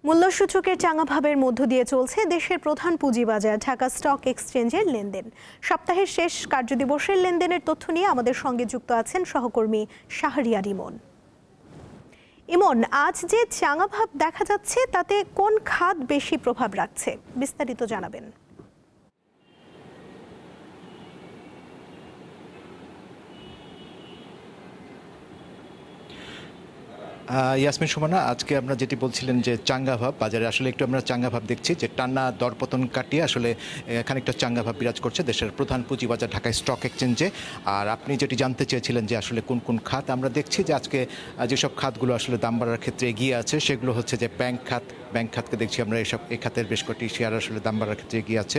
মূল্যসূচকের চাঙাভাবের মধ্য দিয়ে চলছে দেশের প্রধান পুঁজিবাজার ঢাকা স্টক এক্সচেঞ্জের লেনদেন। সপ্তাহের শেষ কার্যদিবসের লেনদেনের তথ্য নিয়ে আমাদের সঙ্গে যুক্ত আছেন সহকর্মী শাহরিয়ার ইমন। ইমন, আজ যে চাঙাভাব দেখা যাচ্ছে তাতে কোন খাত বেশি প্রভাব রাখছে, বিস্তারিত জানাবেন। ইয়াসমিন সুমনা, আজকে আমরা যেটি বলছিলেন যে চাঙ্গা ভাব বাজারে, আসলে একটু আমরা চাঙ্গা ভাব দেখছি যে টানা দরপতন কাটিয়ে আসলে খানিকটা চাঙ্গা ভাব বিরাজ করছে দেশের প্রধান পুঁজিবাজার ঢাকা স্টক এক্সচেঞ্জে। আর আপনি যেটি জানতে চেয়েছিলেন যে আসলে কোন কোন খাত, আমরা দেখছি যে আজকে যেসব খাতগুলো আসলে দাম বাড়ার ক্ষেত্রে এগিয়ে আছে সেগুলো হচ্ছে যে ব্যাংক খাতকে দেখছি আমরা এই খাতের বেশ কয়েকটি শেয়ার আসলে দাম বাড়ার ক্ষেত্রে এগিয়ে আছে।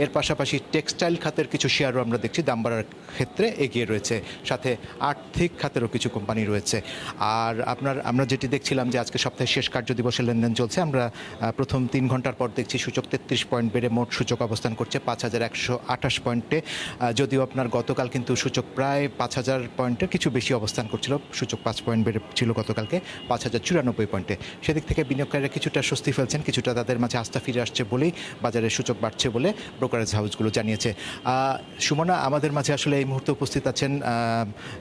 এর পাশাপাশি টেক্সটাইল খাতের কিছু শেয়ারও আমরা দেখছি দাম বাড়ার ক্ষেত্রে এগিয়ে রয়েছে, সাথে আর্থিক খাতেরও কিছু কোম্পানি রয়েছে। আর আমরা যেটি দেখছিলাম যে আজকে সপ্তাহের শেষ কার্যদিবসের লেনদেন চলছে, আমরা প্রথম ৩ ঘন্টার পর দেখছি সূচক ৩৩ পয়েন্ট বেড়ে মোট সূচক অবস্থান করছে ৫,১২৮ পয়েন্টে। যদিও আপনার গতকাল কিন্তু সূচক প্রায় ৫,০০০ পয়েন্টের কিছু বেশি অবস্থান করছিল, সূচক ৫ পয়েন্ট বেড়ে ছিল গতকালকে ৫,০৯৪ পয়েন্টে। সেদিক থেকে বিনিয়োগকারীরা কিছুটা স্বস্তি ফেলছেন, কিছুটা তাদের মাঝে আস্থা ফিরে আসছে বলেই বাজারে সূচক বাড়ছে বলে ব্রোকারেজ হাউসগুলো জানিয়েছে। সুমনা, আমাদের মাঝে আসলে এই মুহূর্তে উপস্থিত আছেন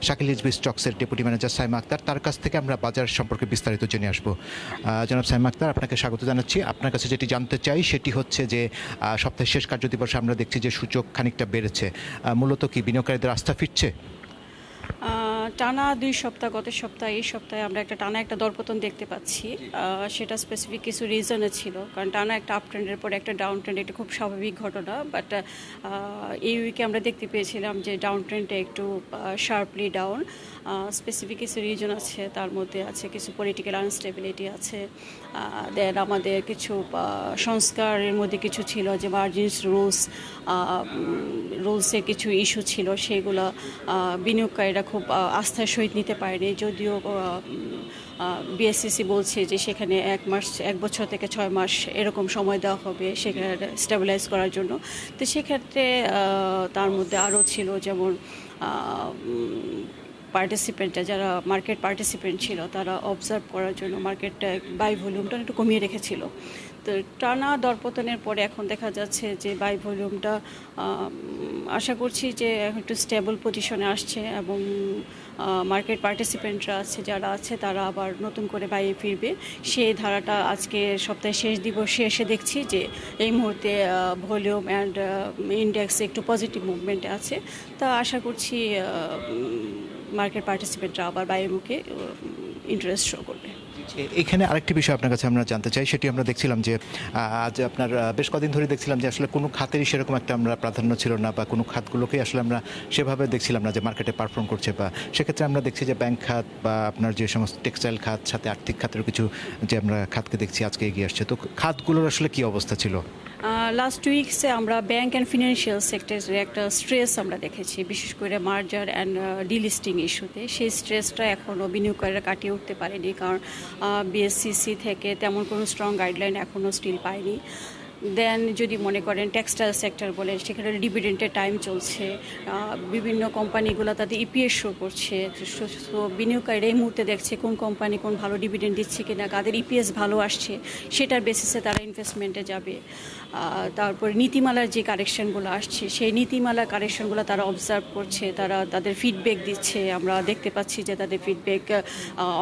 শাকিল হিজবি স্টকসের ডেপুটি ম্যানেজার সাইমা আক্তার। তার কাছ থেকে আমরা বাজার সম্পর্কে বিস্তারিত জেনে আসবো। জনাব সাইমা আক্তার, আপনাকে স্বাগত জানাচ্ছি। আপনার কাছে যেটি জানতে চাই সেটি হচ্ছে যে সপ্তাহের শেষ কার্যদিবসে আমরা দেখছি যে সূচক খানিকটা বেড়েছে, মূলত কি বিনিয়োগকারীদের আস্থা ফিরছে? টানা 2 সপ্তাহ, গত সপ্তাহে এই সপ্তাহে আমরা টানা একটা দরপতন দেখতে পাচ্ছি। সেটা স্পেসিফিক কিছু রিজনে ছিল, কারণ টানা একটা আপ ট্রেন্ডের পরে একটা ডাউন ট্রেন্ড, এটা খুব স্বাভাবিক ঘটনা। বাট এই উইকে আমরা দেখতে পেয়েছিলাম যে ডাউন ট্রেন্ডটা একটু শার্পলি ডাউন। স্পেসিফিক কিছু রিজন আছে, তার মধ্যে আছে কিছু পলিটিক্যাল আনস্টেবিলিটি আছে, দেন আমাদের কিছু সংস্কারের মধ্যে কিছু ছিল যে মার্জিনস রুলসের কিছু ইস্যু ছিল, সেগুলো বিনিয়োগকারীরা খুব আস্থার সহিত নিতে পারেনি। যদিও বিএসসিসি বলছে যে সেখানে 1 বছর থেকে 6 মাস এরকম সময় দেওয়া হবে সেখানে স্টেবিলাইজ করার জন্য। তো সেক্ষেত্রে তার মধ্যে আরও ছিল যেমন পার্টিসিপেন্টরা, যারা মার্কেট পার্টিসিপেন্ট ছিল, তারা অবজার্ভ করার জন্য মার্কেটটা বাই ভলিউমটা একটু কমিয়ে রেখেছিল। তো টানা দরপতনের পরে এখন দেখা যাচ্ছে যে বাই ভলিউমটা আশা করছি যে একটু স্টেবল পজিশনে আসছে, এবং মার্কেট পার্টিসিপেন্টরা আছে যারা আছে তারা আবার নতুন করে বাইয়ে ফিরবে। সেই ধারাটা আজকে সপ্তাহের শেষ দিবসে এসে দেখছি যে এই মুহূর্তে ভলিউম অ্যান্ড ইন্ডেক্স একটু পজিটিভ মুভমেন্টে আছে। তা আশা করছি মার্কেট পার্টিসিপেন্টরা আবার বাইরের মুখে ইন্টারেস্ট শো করবে। এখানে আরেকটি বিষয় আপনার কাছে আমরা জানতে চাই, সেটি আমরা দেখছিলাম যে আজ আপনার বেশ কদিন ধরে দেখছিলাম যে আসলে কোনো খাতেরই সেরকম একটা আমরা প্রাধান্য ছিল না, বা কোনো খাতগুলোকেই আসলে আমরা সেভাবে দেখছিলাম না যে মার্কেটে পারফর্ম করছে। বা সেক্ষেত্রে আমরা দেখছি যে ব্যাংক খাত বা আপনার যে সমস্ত টেক্সটাইল খাত, সাথে আর্থিক খাতের কিছু যে আমরা খাতকে দেখছি আজকে এগিয়ে আসছে। তো খাতগুলোর আসলে কি অবস্থা ছিল? লাস্ট উইকসে আমরা ব্যাংক অ্যান্ড ফিনান্সিয়াল সেক্টরের একটা স্ট্রেস আমরা দেখেছি, বিশেষ করে মার্জার অ্যান্ড ডিলিস্টিং ইস্যুতে। সেই স্ট্রেসটা এখনও বিনিয়োগকারীরা কাটিয়ে উঠতে পারেনি, কারণ বিএসসিসি থেকে তেমন কোনো স্ট্রং গাইডলাইন এখনও স্টিল পায়নি। দেন যদি মনে করেন টেক্সটাইল সেক্টর বলে, সেখানে ডিভিডেন্টের টাইম চলছে, বিভিন্ন কোম্পানিগুলো তাদের ইপিএস শো করছে। তো বিনিয়োগকারীরা এই মুহূর্তে দেখছে কোন কোম্পানি কোন ভালো ডিভিডেন্ট দিচ্ছে কিনা, কাদের ইপিএস ভালো আসছে, সেটার বেসিসে তারা ইনভেস্টমেন্টে যাবে। তারপর নীতিমালার যে কারেকশনগুলো আসছে, সেই নীতিমালার কারেকশনগুলো তারা অবজার্ভ করছে, তারা তাদের ফিডব্যাক দিচ্ছে। আমরা দেখতে পাচ্ছি যে তাদের ফিডব্যাক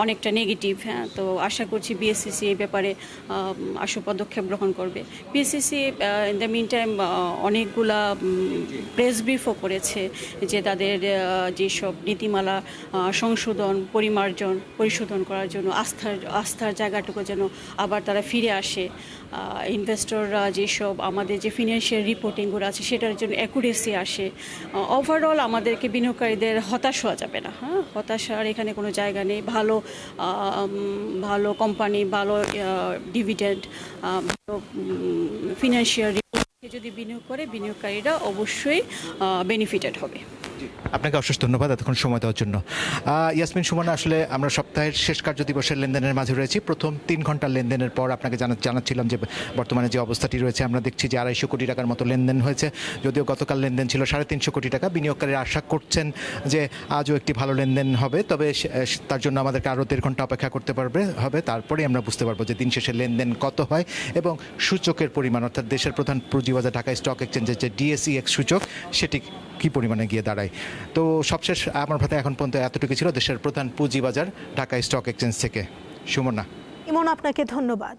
অনেকটা নেগেটিভ। হ্যাঁ, তো আশা করছি বিএসসিসি এই ব্যাপারে আশু পদক্ষেপ গ্রহণ করবে। BSCC in the mean time অনেকগুলা প্রেস ব্রিফও করেছে যে তাদের যেসব নীতিমালা সংশোধন পরিশোধন করার জন্য আস্থার জায়গাটুকু যেন আবার তারা ফিরে আসে। ইনভেস্টররা যেসব আমাদের যে ফিনান্সিয়াল রিপোর্টিংগুলো আছে সেটার জন্য অ্যাকুরেসি আসে। ওভারঅল আমাদেরকে বিনিয়োগকারীদের হতাশ হওয়া যাবে না। হ্যাঁ, হতাশার এখানে কোনো জায়গা নেই। ভালো কোম্পানি, ভালো ডিভিডেন্ড, ভালো ফিনান্সিয়াল রিপোর্টে যদি বিনিয়োগ করে, বিনিয়োগকারীরা অবশ্যই বেনিফিটেড হবে। আপনাকে অশেষ ধন্যবাদ এতক্ষণ সময় দেওয়ার জন্য। ইয়াসমিন সুমনা, আসলে আমরা সপ্তাহের শেষ কার্যদিবসের লেনদেনের মাঝে রয়েছি। প্রথম 3 ঘন্টার লেনদেনের পর আপনাকে জানাচ্ছিলাম যে বর্তমানে যে অবস্থাটি রয়েছে, আমরা দেখছি যে 250 কোটি টাকার মতো লেনদেন হয়েছে। যদিও গতকাল লেনদেন ছিল 350 কোটি টাকা। বিনিয়োগকারীরা আশা করছেন যে আজও একটি ভালো লেনদেন হবে, তবে তার জন্য আমাদেরকে আরও 1.5 ঘন্টা অপেক্ষা করতে হবে। তারপরে আমরা বুঝতে পারবো যে দিন শেষে লেনদেন কত হয় এবং সূচকের পরিমাণ, অর্থাৎ দেশের প্রধান পুঁজিবাজার ঢাকা স্টক এক্সচেঞ্জের যে DSEX সূচক সেটি কী পরিমাণে গিয়ে দাঁড়ায়। তো সবশেষ আমার ভাতে এখন পর্যন্ত এতটুকু ছিল দেশের প্রধান পুঁজিবাজার ঢাকা স্টক এক্সচেঞ্জ থেকে। সুমনা। ইমন, আপনাকে ধন্যবাদ।